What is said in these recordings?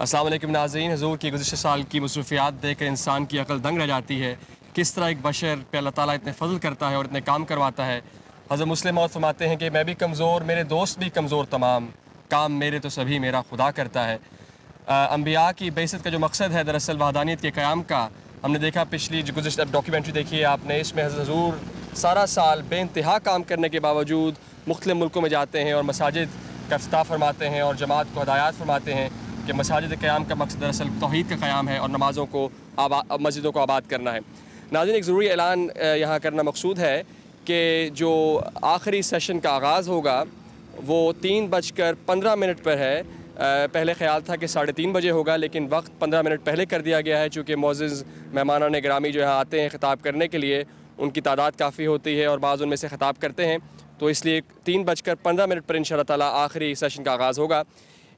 अस्सलाम वालेकुम नाज़रीन, हुज़ूर की गुज़िश्ता साल की मसरूफ़ियात देखकर इंसान की अक़ल दंग रह जाती है। किस तरह एक बशर पे अल्लाह ताला इतने फ़ज़ल करता है और इतने काम करवाता है। हज़रत मुस्लिम मौद फरमाते हैं कि मैं भी कमज़ोर, मेरे दोस्त भी कमज़ोर तमाम, काम मेरे तो सभी मेरा खुदा करता है। अम्बिया की बेइज़्ज़त का जो मकसद है दरअसल वहदानियत के क़याम का, हमने देखा पिछली जो गुज़िश्ता डॉक्यूमेंट्री देखी है आपने, इसमें हुज़ूर सारा साल बेइंतहा काम करने के बावजूद मुख्तलिफ़ मुल्कों में जाते हैं और मसाजिद का इफ्तिताह फरमाते हैं और जमात को हदायत फरमाते हैं कि मसाजिद क़याम का मकसद दरअसल तौहीद का क़याम है और नमाज़ों को मस्जिदों को आबाद करना है। नाज़रीन, एक ज़रूरी ऐलान यहाँ करना मकसूद है कि जो आखिरी सेशन का आगाज़ होगा वो 3:15 पर है। पहले ख्याल था कि 3:30 बजे होगा, लेकिन वक्त 15 मिनट पहले कर दिया गया है, चूँकि मोअज़्ज़िज़ मेहमानान गिरामी जो है आते हैं ख़िताब करने के लिए, उनकी तादाद काफ़ी होती है और बाज़ उनमें से ख़िताब करते हैं, तो इसलिए 3:15 पर इंशाअल्लाह ताला आखिरी सेशन का आगाज़ होगा।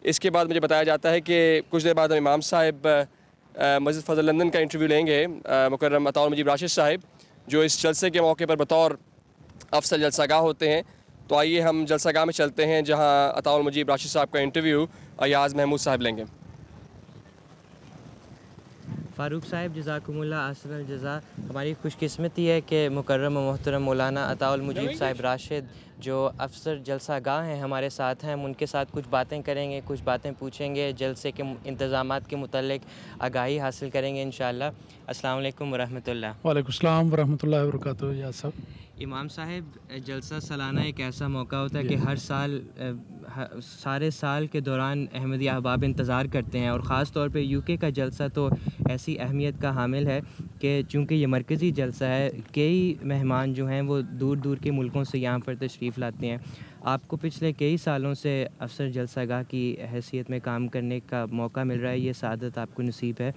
इसके बाद मुझे बताया जाता है कि कुछ देर बाद इमाम साहब मस्जिद फ़ज़ल लंदन का इंटरव्यू लेंगे मुकर्रम अताउल मुजीब राशिद साहब, जो इस जलसे के मौके पर बतौर अफसर जलसागाह होते हैं। तो आइए हम जलसागाह में चलते हैं जहां अताउल मुजीब राशिद साहब का इंटरव्यू अयाज़ महमूद साहब लेंगे। फ़ारूक साहब जज़ाकुमुल्लाह अहसनुल जज़ा। हमारी खुशकिस्मती है कि मुकर्रम व मोहतरम मौलाना अताउल मुजीब साहब राशिद जो अफसर जलसागाह हैं हमारे साथ हैं। हम उनके साथ कुछ बातें करेंगे, कुछ बातें पूछेंगे, जलसे के इंतज़ामात के मुतल्लिक़ आगाही हासिल करेंगे इंशाअल्लाह। अस्सलाम वालेकुम व रहमतुल्लाह। वालेकुम अस्सलाम व रहमतुल्लाहि व बरकातुहू। या सब इमाम साहब, जलसा सालाना एक ऐसा मौका होता है कि हर साल सारे साल के दौरान अहमदी अहबाब इंतज़ार करते हैं और ख़ास तौर पे यूके का जलसा तो ऐसी अहमियत का हामिल है कि चूँकि ये मरकज़ी जलसा है, कई मेहमान जो हैं वो दूर दूर के मुल्कों से यहाँ पर तशरीफ़ लाते हैं। आपको पिछले कई सालों से अफसर जलसागाह की हैसियत में काम करने का मौका मिल रहा है, ये सादत आपको नसीब है।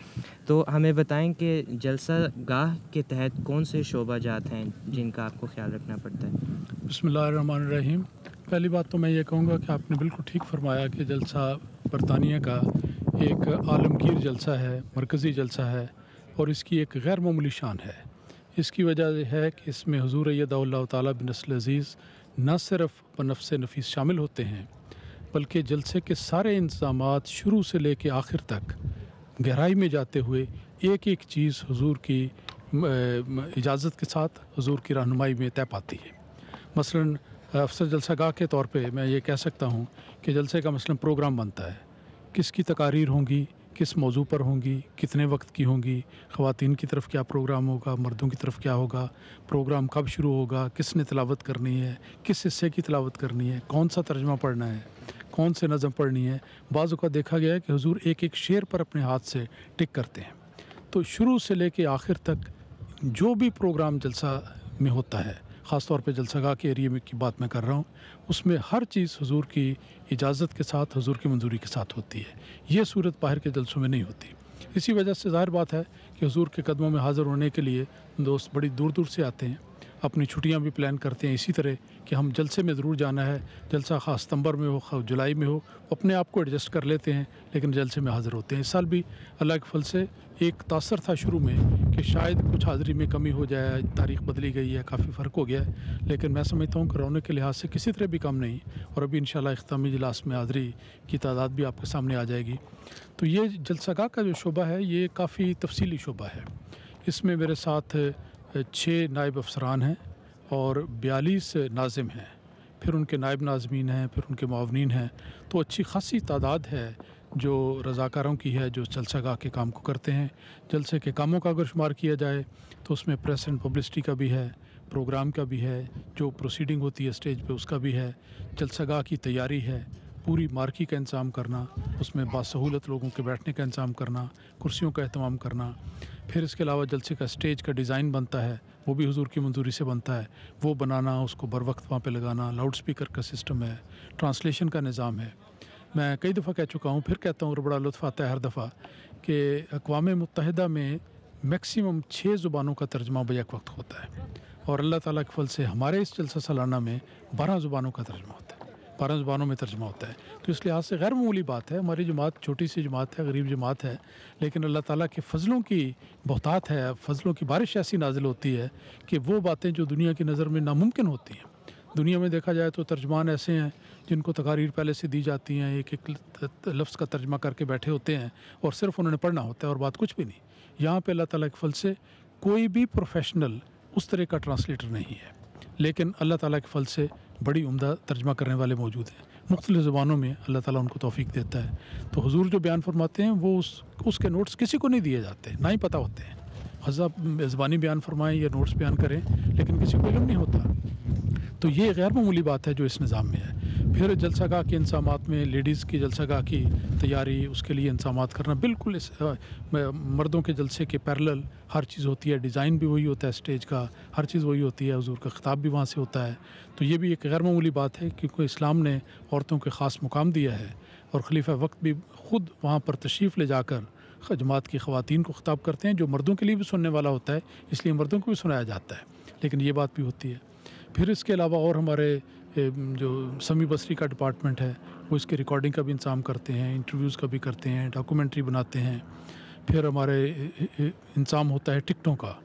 तो हमें बताएं कि जलसागाह के तहत कौन से शोबाजात हैं जिनका आपको ख्याल रखना पड़ता है। बिस्मिल्लाहिर्रहमानिर्रहीम। पहली बात तो मैं ये कहूँगा कि आपने बिल्कुल ठीक फरमाया कि जलसा बरतानिया का एक आलमगीर जलसा है, मरकज़ी जलसा है और इसकी एक गैर मामूली शान है। इसकी वजह है कि इसमें हुज़ूर अय्यदहुल्लाह ताला बिनस्ल अज़ीज़ न सिर्फ़ बनफ़्स नफ़ीस शामिल होते हैं, बल्कि जलसे के सारे इंतज़ामात शुरू से लेकर आखिर तक गहराई में जाते हुए एक एक चीज़ हुज़ूर की इजाज़त के साथ हुज़ूर की रहनुमाई में तय पाती है। मसलन अफसर जलसागाह के तौर पे मैं ये कह सकता हूँ कि जलसे का मसलन प्रोग्राम बनता है, किसकी तकारीर होंगी, किस मौजू पर होंगी, कितने वक्त की होंगी, ख़वातीन की तरफ क्या प्रोग्राम होगा, मर्दों की तरफ क्या होगा, प्रोग्राम कब शुरू होगा, किसने तिलावत करनी है, किस हिस्से की तिलावत करनी है, कौन सा तर्जमा पढ़ना है, कौन से नज़म पढ़नी है। बाज़ औक़ात देखा गया है कि हुज़ूर एक एक शेर पर अपने हाथ से टिक करते हैं। तो शुरू से लेके आखिर तक जो भी प्रोग्राम जलसा में होता है, ख़ास तौर पे जलसागाह के एरिए में की बात मैं कर रहा हूँ, उसमें हर चीज़ हुज़ूर की इजाज़त के साथ, हुज़ूर की मंजूरी के साथ होती है। ये सूरत बाहर के जलसों में नहीं होती। इसी वजह से ज़ाहिर बात है कि हुज़ूर के कदमों में हाज़िर होने के लिए दोस्त बड़ी दूर दूर से आते हैं, अपनी छुट्टियां भी प्लान करते हैं इसी तरह कि हम जलसे में ज़रूर जाना है। जलसा ख़ास सितंबर में हो, ख़ास जुलाई में हो, अपने आप को एडजस्ट कर लेते हैं, लेकिन जलसे में हाज़िर होते हैं। इस साल भी अल्लाह के फल से एक तासर था शुरू में कि शायद कुछ हाज़िरी में कमी हो जाए, तारीख़ बदली गई है, काफ़ी फ़र्क हो गया है, लेकिन मैं समझता हूँ कि रौनक के लिहाज से किसी तरह भी कम नहीं। और अभी इंशाअल्लाह इख्तितामी इजलास में हाज़िरी की तादाद भी आपके सामने आ जाएगी। तो ये जलसागाह का जो शोबा है ये काफ़ी तफसीली शोबा है। इसमें मेरे साथ 6 नायब अफसरान हैं और 42 नाज़िम हैं, फिर उनके नायब नाज़मीन हैं, फिर उनके मुआवनीन हैं। तो अच्छी खासी तादाद है जो रज़ाकारों की है जो जलसागाह के काम को करते हैं। जलसे के कामों का अगर शुमार किया जाए तो उसमें प्रेस एंड पब्लिसिटी का भी है, प्रोग्राम का भी है, जो प्रोसीडिंग होती है स्टेज पे उसका भी है, जलसागाह की तैयारी है, पूरी मार्की का इंतज़ाम करना, उसमें बासहूलत लोगों के बैठने का इंतज़ाम करना, कुर्सियों का अहतमाम करना। फिर इसके अलावा जलसे का स्टेज का डिज़ाइन बनता है, वो भी हुज़ूर की मंजूरी से बनता है, वो बनाना, उसको बर वक्त वहाँ पे लगाना, लाउड स्पीकर का सिस्टम है, ट्रांसलेशन का निज़ाम है। मैं कई दफ़ा कह चुका हूँ, फिर कहता हूँ और बड़ा लुत्फ़ आता है हर दफ़ा कि अक़वाम मुत्तहिदा में मैक्सिमम 6 ज़ुबानों का तर्जमा बैक वक्त होता है और अल्लाह ताला के फल से हमारे इस जलसा सालाना में 12 ज़ुबानों का तर्जमा होता है, 12 ज़ुबानों में तर्जमा होता है। तो इस लिहाज से गैर मामूली बात है। हमारी जमात छोटी सी जमात है, गरीब जमात है, लेकिन अल्लाह ताला के फ़ज़लों की बहुतात है, फ़ज़लों की बारिश ऐसी नाजिल होती है कि वो बातें जो दुनिया की नज़र में नामुमकिन होती हैं, दुनिया में देखा जाए तो तर्जमान ऐसे हैं जिनको तकारीर पहले से दी जाती हैं, एक एक लफ्ज़ का तर्जमा करके बैठे होते हैं और सिर्फ उन्होंने पढ़ना होता है और बात कुछ भी नहीं। यहाँ पे अल्लाह ताला के फल से कोई भी प्रोफेशनल उस तरह का ट्रांसलेटर नहीं है, लेकिन अल्लाह ताला के फल से बड़ी उम्दा तर्जमा करने वाले मौजूद हैं। मुख्तलिफ़ ज़बानों में अल्लाह ताला उनको तौफ़ीक देता है। तो हुजूर जो बयान फरमाते हैं वो उसके नोट्स किसी को नहीं दिए जाते, ना ही पता होते हैं। हज़रत ज़बानी बयान फरमाएँ या नोट्स बयान करें, लेकिन किसी को इल्म नहीं होता। तो ये गैर मामूली बात है जो इस निज़ाम में है। फिर जलसागाह के इंतज़ामात में लेडीज़ की जलसागाह की तैयारी, उसके लिए इंतज़ामात करना बिल्कुल इस मर्दों के जलसे के पैरेलल हर चीज़ होती है। डिज़ाइन भी वही होता है, स्टेज का हर चीज़ वही होती है, हुज़ूर का ख़िताब भी वहाँ से होता है। तो ये भी एक गैर मामूली बात है क्योंकि इस्लाम ने औरतों के ख़ास मुकाम दिया है और खलीफा वक्त भी ख़ुद वहाँ पर तशरीफ़ ले जाकर जमात की ख़वातीन को ख़िताब करते हैं, जो मर्दों के लिए भी सुनने वाला होता है, इसलिए मर्दों को भी सुनाया जाता है। लेकिन ये बात भी होती है। फिर इसके अलावा और हमारे जो समी बसरी का डिपार्टमेंट है वो इसके रिकॉर्डिंग का भी इंतज़ाम करते हैं, इंटरव्यूज़ का भी करते हैं, डॉक्यूमेंट्री बनाते हैं। फिर हमारे इंतज़ाम होता है टिकटों का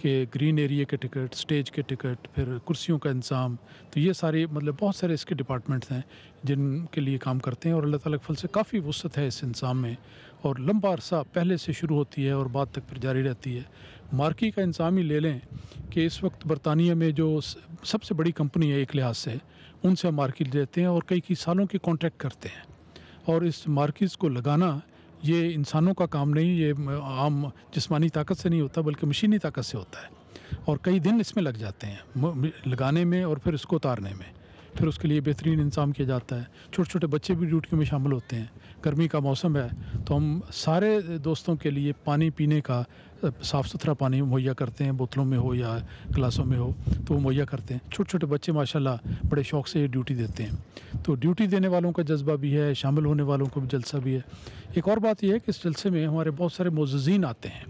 कि ग्रीन एरिया के टिकट, स्टेज के टिकट, फिर कुर्सियों का इंतज़ाम। तो ये सारे मतलब बहुत सारे इसके डिपार्टमेंट्स हैं जिनके लिए काम करते हैं और अल्लाह ताला के फल से काफ़ी वुसअत है इस इंतज़ाम में और लंबा अरसा पहले से शुरू होती है और बाद तक फिर जारी रहती है। मार्की का इंतज़ाम ही ले लें कि इस वक्त बरतानिया में जो सबसे बड़ी कंपनी है एक लिहाज से, उनसे हम मार्की लेते हैं और कई सालों के कॉन्ट्रैक्ट करते हैं। और इस मार्कीज़ को लगाना ये इंसानों का काम नहीं, ये आम जिस्मानी ताकत से नहीं होता बल्कि मशीनी ताकत से होता है और कई दिन इसमें लग जाते हैं लगाने में और फिर इसको उतारने में। फिर उसके लिए बेहतरीन इंतज़ाम किया जाता है। छोटे छोटे बच्चे भी ड्यूटियों में शामिल होते हैं। गर्मी का मौसम है तो हम सारे दोस्तों के लिए पानी पीने का साफ़ सुथरा पानी मुहैया करते हैं, बोतलों में हो या गिलासों में हो तो वो मुहैया करते हैं। छोटे छोटे बच्चे माशाल्लाह बड़े शौक़ से ये ड्यूटी देते हैं। तो ड्यूटी देने वालों का जज्बा भी है, शामिल होने वालों को भी जलसा भी है। एक और बात यह है कि इस जलसे में हमारे बहुत सारे मुअज़्ज़िज़ीन आते हैं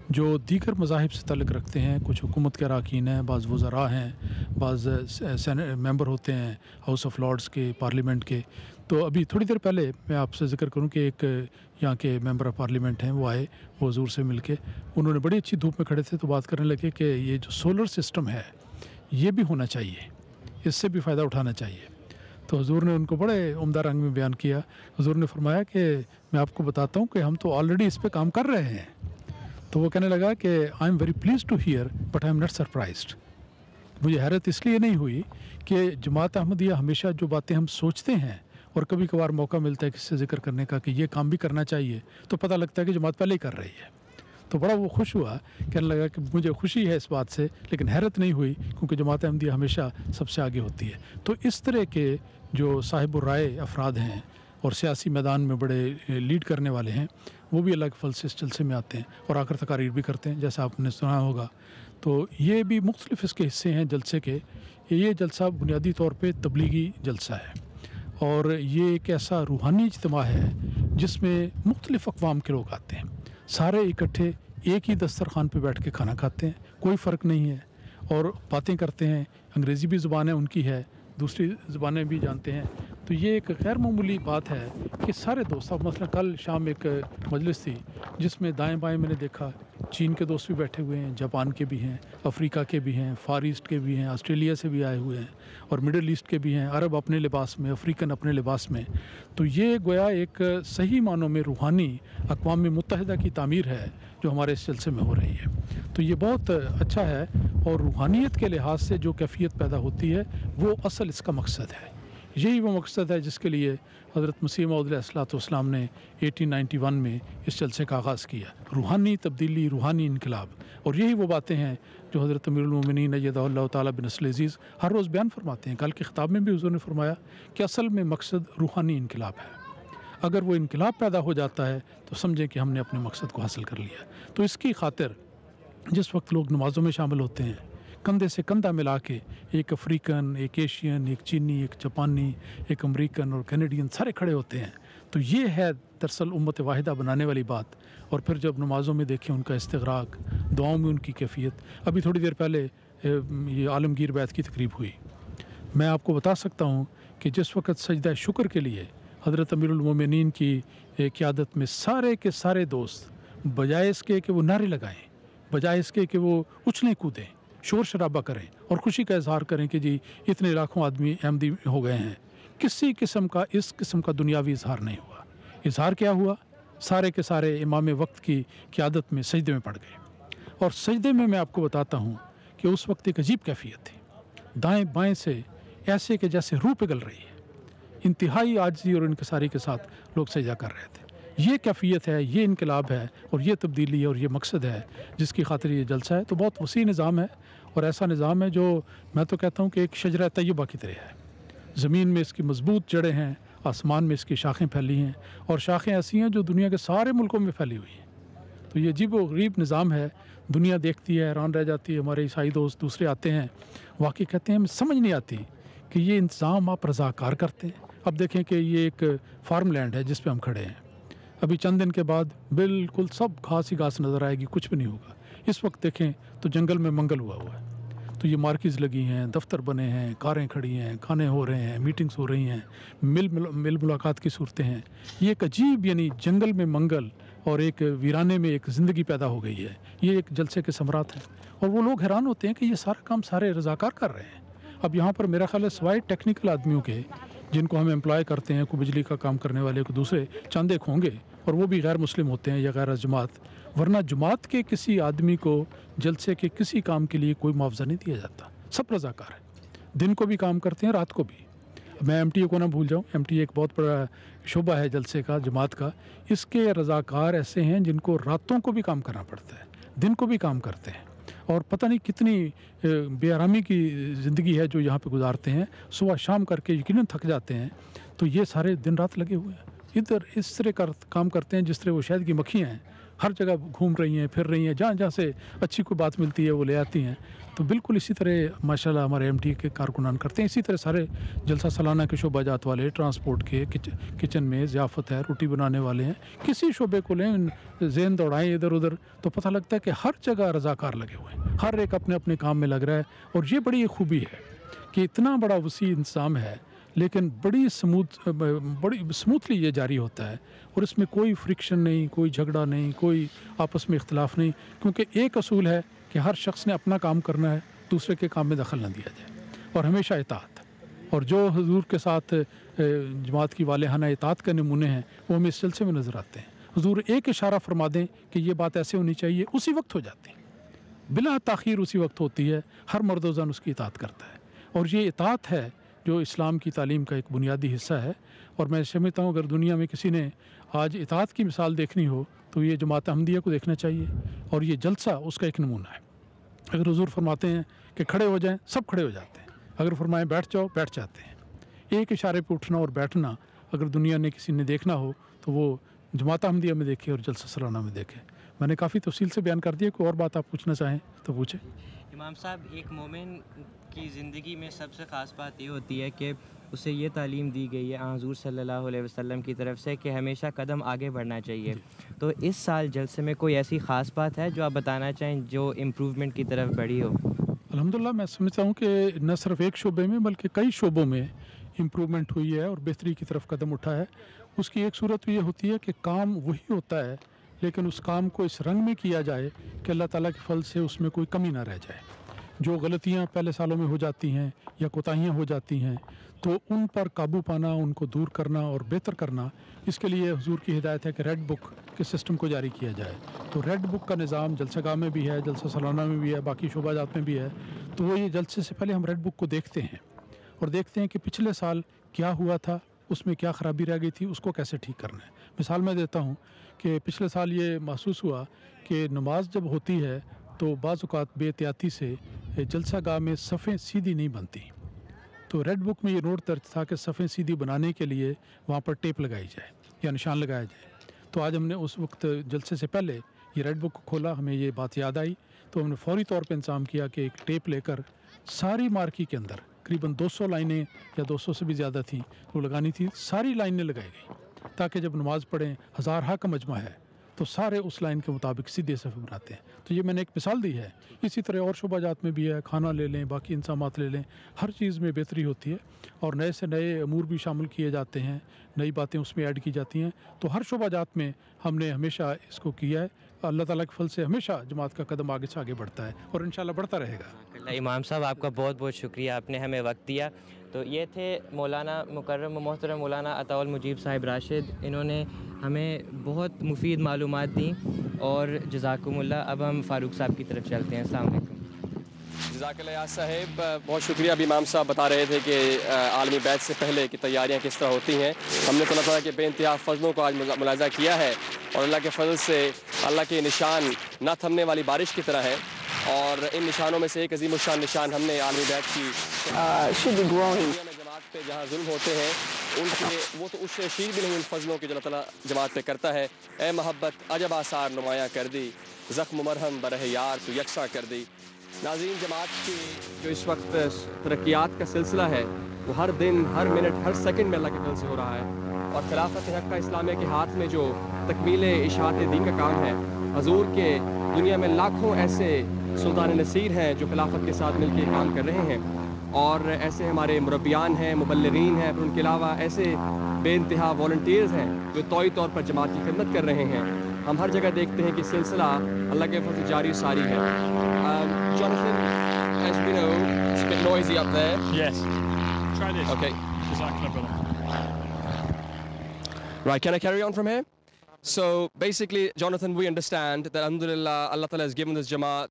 जो दीगर मज़ाहिब से ताल्लुक़ रखते हैं। कुछ हुकूमत के अराकीन हैं, बाज़ वज़रा हैं, बाज़ मेंबर होते हैं हाउस ऑफ लॉर्ड्स के, पार्लियामेंट के। तो अभी थोड़ी देर पहले मैं आपसे ज़िक्र करूं कि एक यहाँ के मेंबर ऑफ़ पार्लियामेंट हैं, वो आए, वो हुज़ूर से मिलके उन्होंने बड़ी अच्छी धूप में खड़े थे तो बात करने लगे कि ये जो सोलर सिस्टम है ये भी होना चाहिए, इससे भी फ़ायदा उठाना चाहिए। तो हुज़ूर ने उनको बड़े उम्दा रंग में बयान किया। हुज़ूर ने फरमाया कि मैं आपको बताता हूँ कि हम तो ऑलरेडी इस पर काम कर रहे हैं। तो वो कहने लगा कि I am very please to hear but I am not surprised. मुझे हैरत इसलिए नहीं हुई कि जमात अहमदिया हमेशा जो बातें हम सोचते हैं और कभी कभार मौका मिलता है किससे ज़िक्र करने का कि ये काम भी करना चाहिए तो पता लगता है कि जमात पहले ही कर रही है। तो बड़ा वो खुश हुआ, कहने लगा कि मुझे खुशी है इस बात से लेकिन हैरत नहीं हुई क्योंकि जमात अहमदिया हमेशा सबसे आगे होती है। तो इस तरह के जो साहिब राय अफराद हैं और सियासी मैदान में बड़े लीड करने वाले हैं वो भी अल्लाह के फल से इस जलसे में आते हैं और आकर तकारीर भी करते हैं, जैसा आपने सुना होगा। तो ये भी मुख्तलिफ इसके हिस्से हैं जलसे के। ये जलसा बुनियादी तौर पे तबलीगी जलसा है और ये एक ऐसा रूहानी इज्तिमा है जिसमें मुख्तलिफ अक़वाम के लोग आते हैं, सारे इकट्ठे एक ही दस्तरखान पे बैठ के खाना खाते हैं, कोई फ़र्क नहीं है और बातें करते हैं। अंग्रेज़ी भी ज़ुबान है उनकी है, दूसरी ज़ुबानें भी जानते हैं। तो ये एक गैर मामूली बात है कि सारे दोस्त, अब मसलन कल शाम एक मजलिस थी जिसमें दाएं बाएं मैंने देखा चीन के दोस्त भी बैठे हुए हैं, जापान के भी हैं, अफ्रीका के भी हैं, फार ईस्ट के भी हैं, ऑस्ट्रेलिया से भी आए हुए हैं और मिडल ईस्ट के भी हैं, अरब अपने लिबास में, अफ्रीकन अपने लिबास में। तो ये गोया एक सही मानों में रूहानी अक़वाम मुत्तहिदा की तामीर है जो हमारे इस सिलसिले में हो रही है। तो ये बहुत अच्छा है और रूहानियत के लिहाज से जो कैफियत पैदा होती है वो असल इसका मकसद है। यही वो मकसद है जिसके लिए हज़रत मसीह मौऊद अलैहिस्सलाम ने 1891 में इस जलसे का आगाज़ किया, रूहानी तब्दीली, रूहानी इनकलाब। और यही वो बातें हैं जो हज़रत अमीरुल मोमिनीन अय्यदहुल्लाह तआला बिनस्ल अज़ीज़ हर रोज़ बयान फरमाते हैं। कल के ख़िताब में भी हुज़ूर ने फरमाया कि असल में मकसद रूहानी इनकलाब है। अगर वो इनकलाब पैदा हो जाता है तो समझें कि हमने अपने मकसद को हासिल कर लिया। तो इसकी खातिर जिस वक्त लोग नमाज़ों में शामिल होते हैं, कंधे से कंधा मिला के एक अफ्रीकन, एक एशियन, एक चीनी, एक जापानी, एक अमेरिकन और कैनेडियन सारे खड़े होते हैं, तो ये है दरअसल उम्मत वाहिदा बनाने वाली बात। और फिर जब नमाज़ों में देखें उनका इस्तिग़राक़, दुआओं में उनकी कैफियत। अभी थोड़ी देर पहले ये आलमगीर बैत की तकरीब हुई। मैं आपको बता सकता हूँ कि जिस वक्त सजदा शुक्र के लिए हज़रत अमीरुल मोमिनीन की क़यादत में सारे के सारे दोस्त बजाय इसके कि वो नारे लगाएं, बजाय इसके कि वो उछलें कूदें, शोर शराबा करें और खुशी का इजहार करें कि जी इतने लाखों आदमी अहमदी हो गए हैं। किसी किस्म का इस किस्म का दुनियावी इजहार नहीं हुआ। इजहार क्या हुआ? सारे के सारे इमाम वक्त की क़यादत में सजदे में पड़ गए। और सजदे में मैं आपको बताता हूँ कि उस वक्त एक अजीब कैफियत थी। दाएं बाएं से ऐसे कि जैसे रूह पिघल रही है। इंतहाई आजिज़ी और इनकिसारी के साथ लोग सजदा कर रहे थे। ये कैफियत है, ये इनकलाब है और ये तब्दीली है और ये मकसद है जिसकी खातिर ये जलसा है। तो बहुत वसी निज़ाम है और ऐसा निज़ाम है जो मैं तो कहता हूँ कि एक शजरा तय्यबा की तरह है। ज़मीन में इसकी मजबूत जड़ें हैं, आसमान में इसकी शाखें फैली हैं और शाखें ऐसी हैं जो दुनिया के सारे मुल्कों में फैली हुई हैं। तो ये अजीब व गरीब निज़ाम है। दुनिया देखती है, हैरान रह जाती है। हमारे ईसाई दोस्त दूसरे आते हैं, वाकई कहते हैं हमें समझ नहीं आती कि ये इंतज़ाम आप रज़ाकार करते हैं। अब देखें कि ये एक फार्म लैंड है जिस पे हम खड़े हैं। अभी चंद दिन के बाद बिल्कुल सब घास ही घास नज़र आएगी, कुछ भी नहीं होगा। इस वक्त देखें तो जंगल में मंगल हुआ हुआ है। तो ये मार्केट्स लगी हैं, दफ्तर बने हैं, कारें खड़ी हैं, खाने हो रहे हैं, मीटिंग्स हो रही हैं, मिल मुलाकात की सूरतें हैं। ये एक अजीब यानी जंगल में मंगल और एक वीराने में एक ज़िंदगी पैदा हो गई है। ये एक जलसे के समरात हैं और वो लोग हैरान होते हैं कि ये सारा काम सारे रज़ाकार कर रहे हैं। अब यहाँ पर मेरा ख्याल है सवाए टेक्निकल आदमियों के जिनको हम एम्प्लॉय करते हैं, कोई बिजली का काम करने वाले, को दूसरे चंद एक होंगे और वो भी गैर मुस्लिम होते हैं या गैर जमात, वरना जमात के किसी आदमी को जलसे के किसी काम के लिए कोई मुआवजा नहीं दिया जाता। सब रज़ाकार है, दिन को भी काम करते हैं, रात को भी। मैं MTA को ना भूल जाऊँ, MTA एक बहुत बड़ा शोबा है जलसे का, जमात का। इसके रज़ाकार ऐसे हैं जिनको रातों को भी काम करना पड़ता है, दिन को भी काम करते हैं और पता नहीं कितनी बेआरामी की ज़िंदगी है जो यहाँ पे गुजारते हैं। सुबह शाम करके यकीनन थक जाते हैं। तो ये सारे दिन रात लगे हुए हैं, इधर इस तरह का काम करते हैं जिस तरह वो शहद की मक्खियाँ हैं, हर जगह घूम रही हैं, फिर रही हैं, जहाँ जहाँ से अच्छी कोई बात मिलती है वो ले आती हैं। तो बिल्कुल इसी तरह माशाल्लाह हमारे MTA के कारकुनान करते हैं। इसी तरह सारे जलसा सालाना के शोबा जात वाले, ट्रांसपोर्ट के, किचन में ज़ियाफ़त है, रोटी बनाने वाले हैं, किसी शोबे को लें, ज़हन दौड़ाएँ इधर उधर तो पता लगता है कि हर जगह रज़ाकार लगे हुए हैं, हर एक अपने अपने काम में लग रहा है। और ये बड़ी खूबी है कि इतना बड़ा वसी इंतज़ाम है लेकिन बड़ी स्मूथली ये जारी होता है और इसमें कोई फ्रिक्शन नहीं, कोई झगड़ा नहीं, कोई आपस में इख्तलाफ नहीं, क्योंकि एक असूल है कि हर शख्स ने अपना काम करना है, दूसरे के काम में दखल न दिया जाए और हमेशा इताअत। और जो हुजूर के साथ जमात की वालेहाना इताअत के नमूने हैं वो हमें इस सिलसिले में नज़र आते हैं। हुजूर एक इशारा फरमा दें कि ये बात ऐसे होनी चाहिए, उसी वक्त हो जाती है, बिला ताख़ीर उसी वक्त होती है। हर मर्द व ज़न उसकी इताअत करता है और ये इताअत है जो इस्लाम की तालीम का एक बुनियादी हिस्सा है। और मैं समझता हूँ अगर दुनिया में किसी ने आज इताअत की मिसाल देखनी हो तो ये जमात अहमदिया को देखना चाहिए और ये जलसा उसका एक नमूना है। अगर हुजूर फरमाते हैं कि खड़े हो जाएं, सब खड़े हो जाते हैं। अगर फरमाएं बैठ जाओ, बैठ जाते हैं। एक इशारे पे उठना और बैठना अगर दुनिया ने किसी ने देखना हो तो वो जमात अहमदिया में देखे और जलसा सालाना में देखे। मैंने काफ़ी तफसील से बयान कर दिया, कोई और बात आप पूछना चाहें तो पूछें। इमाम साहब, एक मोमिन की ज़िंदगी में सबसे ख़ास बात ये होती है कि उसे ये तालीम दी गई है हुज़ूर सल्लल्लाहु अलैहि वसल्लम की तरफ से कि हमेशा कदम आगे बढ़ना चाहिए। तो इस साल जलसे में कोई ऐसी ख़ास बात है जो आप बताना चाहें जो इम्प्रूवमेंट की तरफ बढ़ी हो? अल्हम्दुलिल्लाह मैं समझता हूँ कि न सिर्फ एक शोबे में बल्कि कई शोबों में इम्प्रूवमेंट हुई है और बेहतरी की तरफ कदम उठा है। उसकी एक सूरत तो ये होती है कि काम वही होता है लेकिन उस काम को इस रंग में किया जाए कि अल्लाह ताला के फल से उसमें कोई कमी ना रह जाए। जो गलतियाँ पहले सालों में हो जाती हैं या कोताहियाँ हो जाती हैं तो उन पर काबू पाना, उनको दूर करना और बेहतर करना, इसके लिए हुजूर की हिदायत है कि रेड बुक के सिस्टम को जारी किया जाए। तो रेड बुक का निज़ाम जलसागाह में भी है, जलसा सालाना में भी है, बाकी शोबाजात में भी है। तो वो ये जलसे से पहले हम रेड बुक को देखते हैं और देखते हैं कि पिछले साल क्या हुआ था, उसमें क्या ख़राबी रह गई थी, उसको कैसे ठीक करना है। मिसाल मैं देता हूँ कि पिछले साल ये महसूस हुआ कि नमाज जब होती है तो बाज़ औक़ात बेहतियाती से जलसागाह में सफ़ें सीधी नहीं बनती। तो रेड बुक में ये नोट दर्ज था कि सफ़ें सीधी बनाने के लिए वहाँ पर टेप लगाई जाए या निशान लगाया जाए। तो आज हमने उस वक्त जलसे से पहले ये रेड बुक को खोला, हमें ये बात याद आई तो हमने फ़ौरी तौर पर इंतज़ाम किया कि एक टेप लेकर सारी मार्की के अंदर करीबन 200 लाइनें या 200 से भी ज़्यादा थी वो लगानी थी, सारी लाइनें लगाई गई ताकि जब नमाज़ पढ़ें, हज़ार का मजमा है तो सारे उस लाइन के मुताबिक सीधे सफ़े बनाते हैं। तो ये मैंने एक मिसाल दी है। इसी तरह और शोबाजात में भी है, खाना ले लें, बाकी इंतज़ामात ले लें, हर चीज़ में बेहतरी होती है और नए से नए अमूर भी शामिल किए जाते हैं, नई बातें उसमें ऐड की जाती हैं। तो हर शोबाजात में हमने हमेशा इसको किया है। अल्लाह ताला के फल से हमेशा जमात का कदम आगे से आगे बढ़ता है और इंशाल्लाह बढ़ता रहेगा। अल्हम्दुलिल्लाह। इमाम साहब, आपका बहुत बहुत शुक्रिया, आपने हमें वक्त दिया। तो ये थे मौलाना मुकर्रम मोहतरम मौलाना अताउल मुजीब साहिब राशिद। इन्होंने हमें बहुत मुफीद मालूमात दी और जज़ाकुमुल्लाह। अब हम फ़ारूक साहब की तरफ चलते हैं। अस्सलाम वालेकुम। जज़ाकल्लाह या साहिब, बहुत शुक्रिया। अभी इमाम साहब बता रहे थे कि आलमी बैत से पहले की तैयारियां किस तरह होती हैं। हमने तो अल्लाह ताला के बेइंतहा फ़ज़लों को आज मुलाज़ा किया है और अल्लाह के फ़ज़ल से अल्लाह के निशान ना थमने वाली बारिश की तरह है। और इन निशानों में से एक अज़ीमुश्शान निशान हमने आलमी बैत की दुनिया में जमात पे जहाँ जुल्म होते हैं उनके वो तो उस शीर भी नहीं उन फ़ज़लों की जो अल्लाह ताला जमात पे करता है। ए मोहब्बत अजब आसार नुमाया कर दी, ज़ख्म मरहम बरह यार तू यकसा कर दी। नाज़रीन, जमात की जो इस वक्त तरक्यात का सिलसिला है वो हर दिन, हर मिनट, हर सेकंड में अल्लाह के फज़ल से हो रहा है। और खिलाफत हक़ इस्लामिया के हाथ में जो तकमील इशाअत दीन का काम है, हजूर के दुनिया में लाखों ऐसे सुल्तान नसीर हैं जो खिलाफत के साथ मिल के काम कर रहे हैं। और ऐसे हमारे मुरब्बियान हैं, मुबल्लिगीन हैं, फिर उनके अलावा ऐसे बेइंतहा वॉलंटियर्स हैं जो तौई तौर पर जमात की खिदमत कर रहे हैं। हम हर जगह देखते हैं कि सिलसिला अल्लाह के फज़ल जारी सारी है। Jonathan, as we know, it's a bit noisy up there. Yes. Try this. Okay. Jazakallah, brother. Right, can I carry on from here? So basically, Jonathan, we understand that alhamdulillah, Allah Ta'ala has given this Jamaat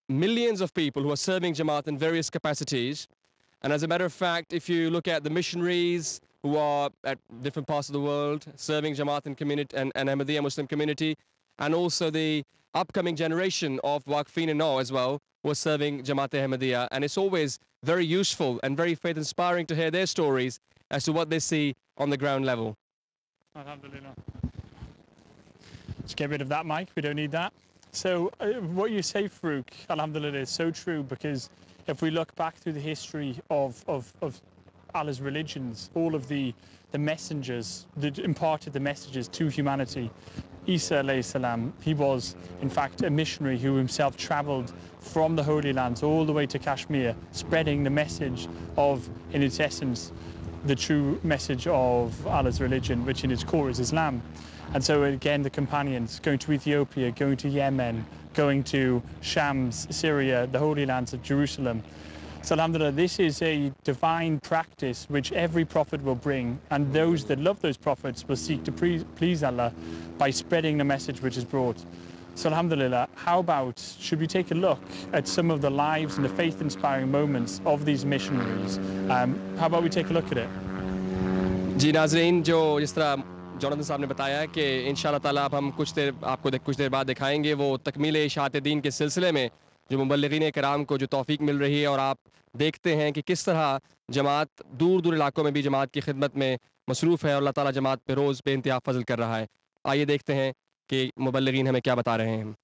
millions of people who are serving Jamaat in various capacities. And as a matter of fact, if you look at the missionaries who are at different parts of the world serving Jamaat and community and Ahmadiyya Muslim community, and also the upcoming generation of Waqfeen and all as well who are serving Jamaat Ahmadiyya. And it's always very useful and very faith inspiring to hear their stories as to what they see on the ground level. Alhamdulillah. Let's get rid of that mic. We don't need that. So what you say, Farouk, alhamdulillah, is so true, because if we look back through the history of Allah's religions, all of the messengers that imparted the messages to humanity, Isa alayhi salam, he was in fact a missionary who himself travelled from the Holy Lands all the way to Kashmir, spreading the message of, in its essence, the true message of Allah's religion, which in its core is Islam. And so again, the companions going to Ethiopia, going to Yemen, going to Shams, Syria, the Holy Lands of Jerusalem. So alhamdulillah, this is a divine practice which every prophet will bring, and those that love those prophets will seek to please Allah by spreading the message which is brought. So alhamdulillah, how about, should we take a look at some of the lives and the faith-inspiring moments of these missionaries? How about we take a look at it? जी नाज़रीन, जो जिस तरह Jonathan साहब ने बताया कि इंशाअल्लाह ताला अब हम आपको कुछ देर बाद दिखाएंगे वो तकमील इशाअत दीन के सिलसिले में जो मुबल्लिगीन कराम को जो तौफीक मिल रही है। और आप देखते हैं कि किस तरह जमात दूर दूर इलाकों में भी जमात की खिदमत में मसरूफ़ है और अल्लाह ताला जमात पे रोज़ बेइंतहा फजल कर रहा है। आइए देखते हैं कि मुबल्लिगीन हमें क्या बता रहे हैं।